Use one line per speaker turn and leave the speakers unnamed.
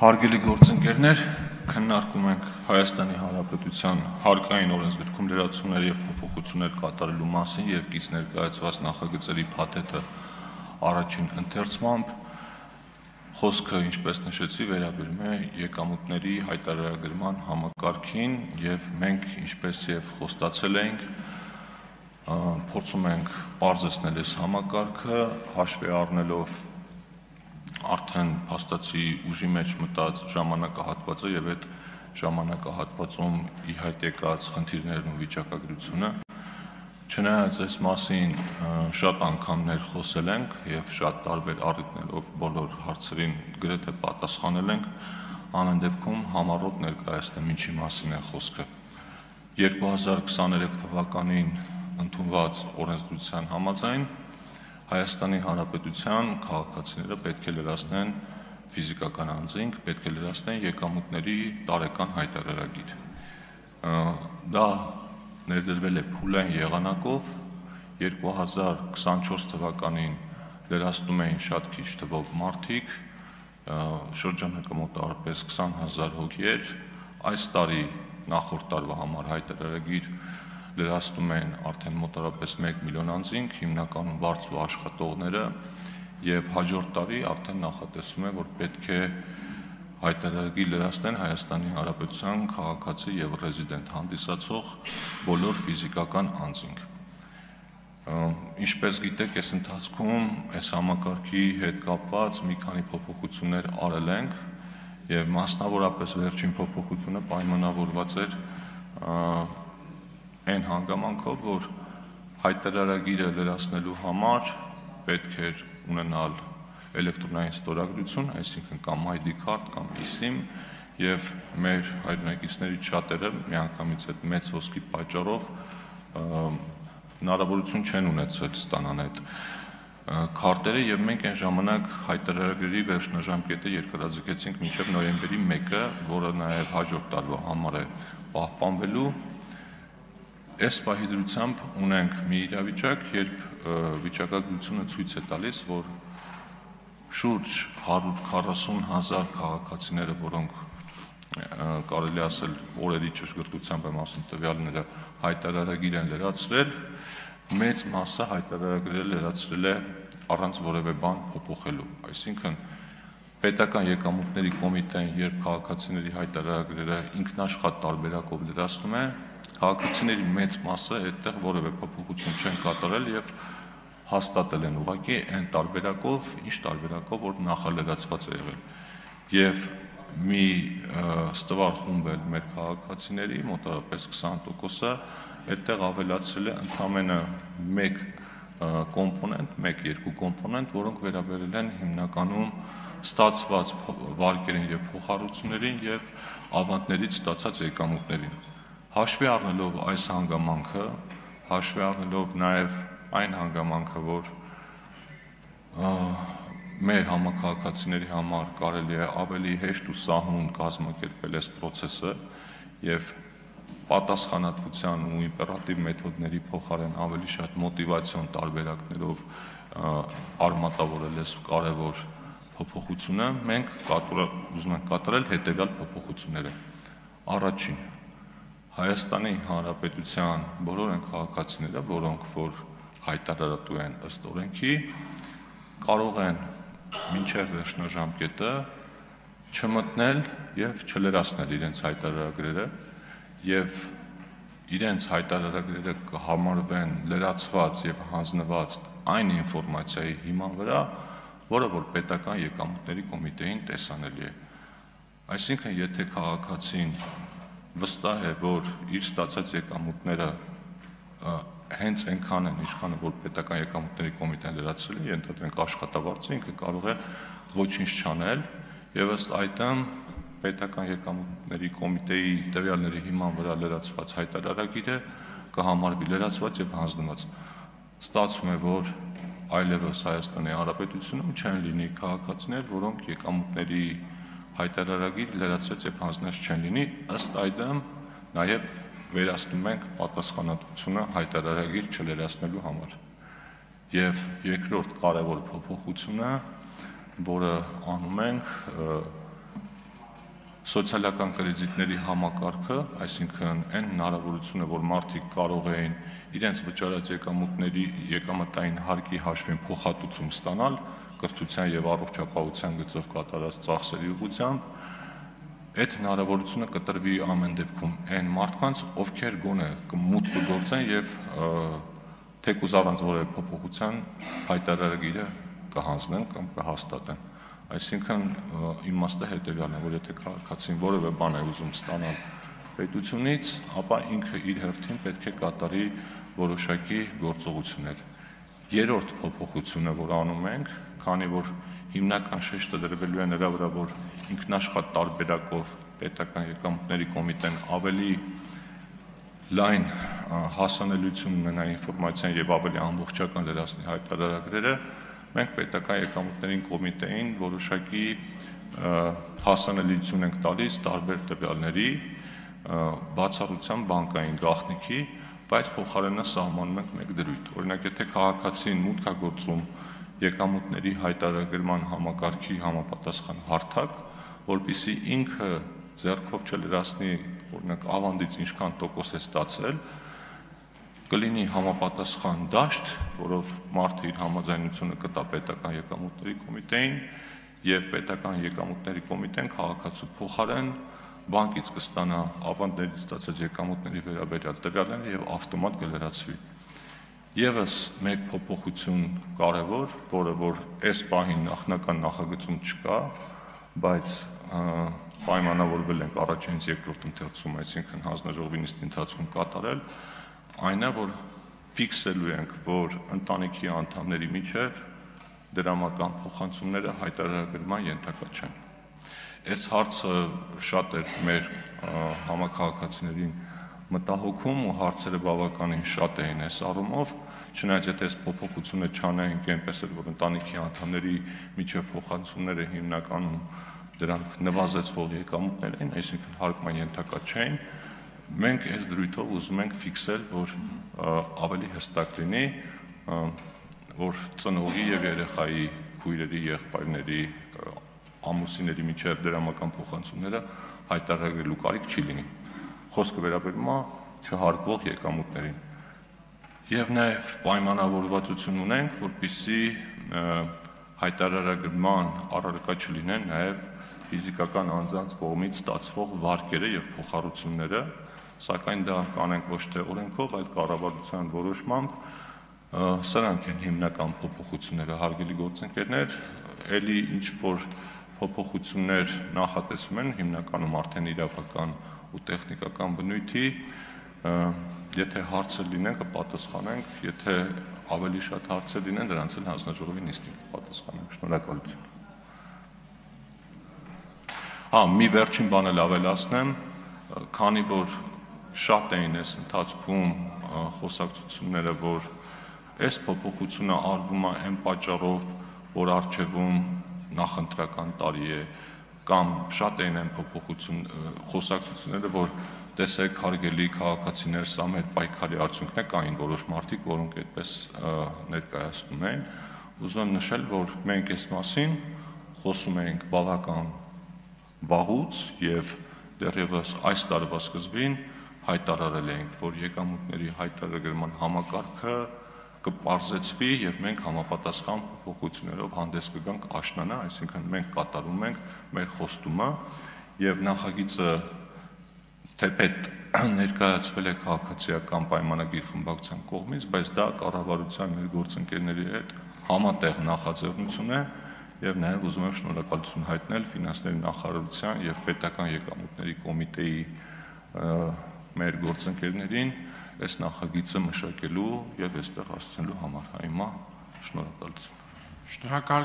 Հարգելի գործընկերներ, քննարկում ենք Հայաստանի Հանրապետության հարկային օրենսգրքում լրացումներ և փոփոխություններ կատարելու մասին և կից ներկայացված նախագծերի փաթեթը առաջին ընթերցմամբ։ Խոսքը, ինչպես նշեցի, վերաբերում է եկամուտների հայտարարագրման համակարգին և մենք, ինչպես և խոստացել էինք, փորձում ենք պարզեցնել այս համակարգը, հաշվի առնելով արդեն փաստացի ուժի մեջ մտած ժամանակահատվածը և այդ ժամանակահատվածում ի հայտ եկած խնդիրներն ու վիճակագրությունը։ Չնայած այս մասին շատ անգամներ խոսել ենք և շատ տարբեր առիթներով բոլոր հարցերին գրեթե պատասխանել ենք, ամեն դեպքում համառոտ ներկայացնեմ ինչի մասին է խոսքը։ 2023 թվականին ընդունված օրենսդրության համաձայն Հայաստանի Հանրապետության քաղաքացիները պետք է լրացնեն ֆիզիկական անձինք, պետք է լրացնեն եկամուտների տարեկան հայտարարագիր։ Դա ներդրվել է փուլային եղանակով, 2024 թվականին լրացնում էին շատ քիչ թվով մարդիկ, շրջանակը մոտավորապես 20,000 հոգի էր, այս տարի նախորդ տարվա համար հայտարարագիր լրացնում են արդեն մոտավորապես 1 միլիոն անձինք, հիմնականում վարձու աշխատողները և հաջորդ տարի արդեն նախատեսվում է, որ պետք է հայտարարագիր լրացնեն Հայաստանի Հանրապետության քաղաքացի և ռեզիդենտ հանդիսացող բոլոր ֆիզիկական անձինք։ Ինչպես գիտեք, այս ընթացքում այս համակարգի հետ կապված մի քանի փոփոխություններ արել ենք և մասնավորապես վերջին փոփոխությունը պայմանավորված էր այն հանգամանքով, որ հայտարարագիրը լրացնելու համար պետք էր ունենալ էլեկտրոնային ստորագրություն, այսինքն կամ ID card կամ eSIM, և մեր հայրենակիցներից շատերը միանգամից այդ մեծ հոսքի պատճառով հնարավորություն չեն ունեցել ստանան այդ քարտերը և մենք այն ժամանակ հայտարարագրերի վերջնաժամկետը երկարաձգեցինք մինչև նոյեմբերի 1-ը, որը նաև հաջորդ տարվա համար է պահպանվելու։ Այս պահի դրությամբ ունենք մի իրավիճակ, երբ վիճակագրությունը ցույց է տալիս, որ շուրջ 140,000 քաղաքացիները, որոնք կարելի ասել օրերի ճշգրտությամբ եմ ասում տվյալները հայտարարագիր են լրացրել, մեծ մասը հայտարարագրերը լրացրել է առանց որևէ բան փոփոխելու, այսինքն պետական եկամուտների կոմիտեն, երբ քաղաքացիների հայտարարագրերը ինքնաշխատ տարբերակով լրացնում է, քաղաքացիների մեծ մասը այդտեղ որևէ փոփոխություն չեն կատարել և հաստատել են ուղղակի այն տարբերակով, ինչ տարբերակով, որ նախալրացված է եղել։ Եվ մի ստվար խումբ էլ մեր քաղաքացիների, մոտավորապես 20%-ը, այդտեղ ավելացրել է ընդամենը մեկ կոմպոնենտ, մեկ-երկու կոմպոնենտ, որոնք վերաբերել են հիմնականում ստացված վարկերին և փոխհարուցումներին և ավանդներից ստացած եկամուտներին։ Հաշվի առնելով այս հանգամանքը, հաշվի առնելով նաև այն հանգամանքը, որ մեր համաքաղաքացիների համար կարելի է ավելի հեշտ ու սահուն կազմակերպել այս պրոցեսը և պատասխանատվության ու իմպերատիվ մեթոդների փոխարեն ավելի շատ մոտիվացիոն տարբերակներով արմատավորել այս կարևոր փոփոխությունը, մենք ուզում ենք կատարել հետևյալ փոփոխությունները։ Առաջին, Հայաստանի Հանրապետության բոլոր այն քաղաքացիները, որոնք որ հայտարարատու են ըստ օրենքի, կարող են մինչև վերջնաժամկետը չմտնել և չլրացնել իրենց հայտարարագրերը և իրենց հայտարարագրերը կհամարվեն լրացված և հանձնված այն ինֆորմացիայի հիման վրա, որը որ պետական եկամուտների կոմիտեին տեսանելի է։ Այսինքն, եթե քաղաքացին վստահ է, որ իր ստացած եկամուտները հենց այնքան են, ինչքանը որ պետական եկամուտների կոմիտեն լրացրել է, ենթադրենք աշխատավարձը, ինքը կարող է ոչինչ չանել և ըստ այդմ պետական եկամուտների կոմիտեի տվյալների հիման վրա լրացված հայտարարագիրը կհամարվի լրացված և հանձնված։ Ստացվում է, որ այլևս Հայաստանի Հանրապետությունում չեն լինի քաղաքացիներ, որոնք եկամուտների հայտարարագիր լրացրած և հանձնած չեն լինի, ըստ այդմ նաև վերացնում ենք պատասխանատվությունը հայտարարագիր չլրացնելու համար։ Եվ երկրորդ կարևոր փոփոխությունը, որը անում ենք, սոցիալական կրեդիտների համակարգը, այսինքն այն հնարավորությունը, որ մարդիկ կարող էին իրենց վճարած եկամտային հարկի հաշվին փոխհատուցում ստանալ կրթության եւ առողջապահության գծով կատարած ծախսերի ուղղությամբ, այդ հնարավորությունը կտրվի ամեն դեպքում այն մարդկանց, ովքեր գոնե մուտք կգործեն եւ թեկուզ առանց որևէ փոփոխության հայտարարագիրը կհանձնեն կամ կհաստատեն։ Այսինքն իմաստը հետևյալն է, որ եթե քաղաքացին որևէ բան է ուզում ստանալ պետությունից, ապա ինքը իր հերթին պետք է կատարի որոշակի գործողություններ։ Երրորդ փոփոխությունը, որ անում ենք, քանի որ հիմնական շեշտը դրվելու է նրա վրա, որ ինքնաշխատ տարբերակով պետական եկամուտների կոմիտեն ավելի լայն հասանելիություն ունենա ինֆորմացիան եւ ավելի ամբողջական լրացնի հայտարարագրերը, մենք պետական եկամուտների կոմիտեին որոշակի հասանելիություն ենք տալիս տարբեր տվյալների, բացառությամբ բանկային գաղտնիքի, բայց փոխարենը սահմանում ենք մեկ դրույթ։ Օրինակ, եթե քաղաքացին մուտք է գործում եկամուտների հայտարարման համակարգի համապատասխան հարթակ, որպեսզի ինքը ձեռքով չլրացնի, օրինակ, ավանդից ինչքան տոկոս է ստացել, կլինի համապատասխան դաշտ, որով մարդը իր համաձայնությունը կտա պետական եկամուտների կոմիտեին, եւ պետական եկամուտների կոմիտեն քաղաքացու փոխարեն բանկից կստանա ավանդներից ստացած եկամուտների վերաբերյալ տվյալները եւ ավտոմատ կլրացվի։ Եվս մեկ փոփոխություն կարևոր, որը որ այս պահին նախնական նախագծում չկա, բայց պայմանավորվել ենք առաջինից երկրորդ ընթերցում, այսինքն հանձնաժողովի նիստի ընթացքում կատարել, այն է, որ ֆիքսելու ենք, որ ընտանիքի անդամների միջև դրամական փոխանցումները հայտարարագրման ենթակա չեն։ Այս հարցը շատ էր մեր համաքաղաքացիներին մտահոգում ու հարցերը բավականին շատ էին այս առումով, չնայած եթե այս փոփոխությունը չանենք այնպես էր, որ ընտանիքի անդամների միջև փոխանցումները հիմնականում դրանք նվազեցվող եկամուտներ են, այսինքն հարկման ենթակա չէին, մենք այս դրույթով ուզում ենք ֆիքսել, որ ավելի հստակ լինի, որ ծնողի եւ երեխայի քույրերի, եղբայրների, ամուսինների միջև դրամական փոխանցումները հայտարարելու կարիք չի լինի։ Խոսքը վերաբերում է չհարկվող եկամուտներին։ Եվ նաև պայմանավորվածություն ունենք, որպեսզի հայտարարագրման առարկա չլինեն նաև ֆիզիկական անձանց կողմից ստացվող վարկերը եւ փոխառությունները, սակայն դա կանենք ոչ թե օրենքով, այլ կառավարության որոշմամբ։ Սրանք են հիմնական փոփոխությունները, հարգելի գործընկերներ, ելի ինչ որ փոփոխություններ նախատեսվում են հիմնականում արդեն իրավական ու տեխնիկական բնույթի, եթե հարցեր լինեն կպատասխանենք, եթե ավելի շատ հարցեր լինեն, դրանց էլ հանձնաժողովի նիստին կպատասխանենք։ Շնորհակալություն։ Մի վերջին բան էլ ավելացնեմ, քանի որ շատ էին այս ընթացքում խոսակցությունները, որ այս փոփոխությունը արվում է այն պատճառով, որ առջևում նախընտրական տարի է, կամ շատ էին այն խոսակցությունները, որ տեսեք հարգելի քաղաքացիներ, սա մեր պայքարի արդյունքն է, կային որոշ մարդիկ, որոնք այդպես ներկայացնում են, ուզում եմ նշել, որ մենք այս մասին խոսում ենք բավական վաղուց եւ դեռևս այս տարվա սկզբին հայտարարել ենք, որ եկամուտների հայտարարման համակարգը կպարզեցվի եւ մենք համապատասխան փոփոխություններով հանդես կգանք աշնանը, այսինքն մենք կատարում ենք մեր խոստումը եւ նախագիծը թեպետ ներկայացվել է քաղաքացիական պայմանագիր խմբակցության կողմից, բայց դա կառավարության մեր գործընկերների հետ համատեղ նախաձեռնություն է եւ նաեւ ուզում եմ շնորհակալություն հայտնել ֆինանսների նախարարության եւ պետական եկամուտների կոմիտեի մեր գործընկերներին այս նախագիծը մշակելու եւ այստեղ հասցնելու համար։ Հիմա շնորհակալություն։
Շնորհակալ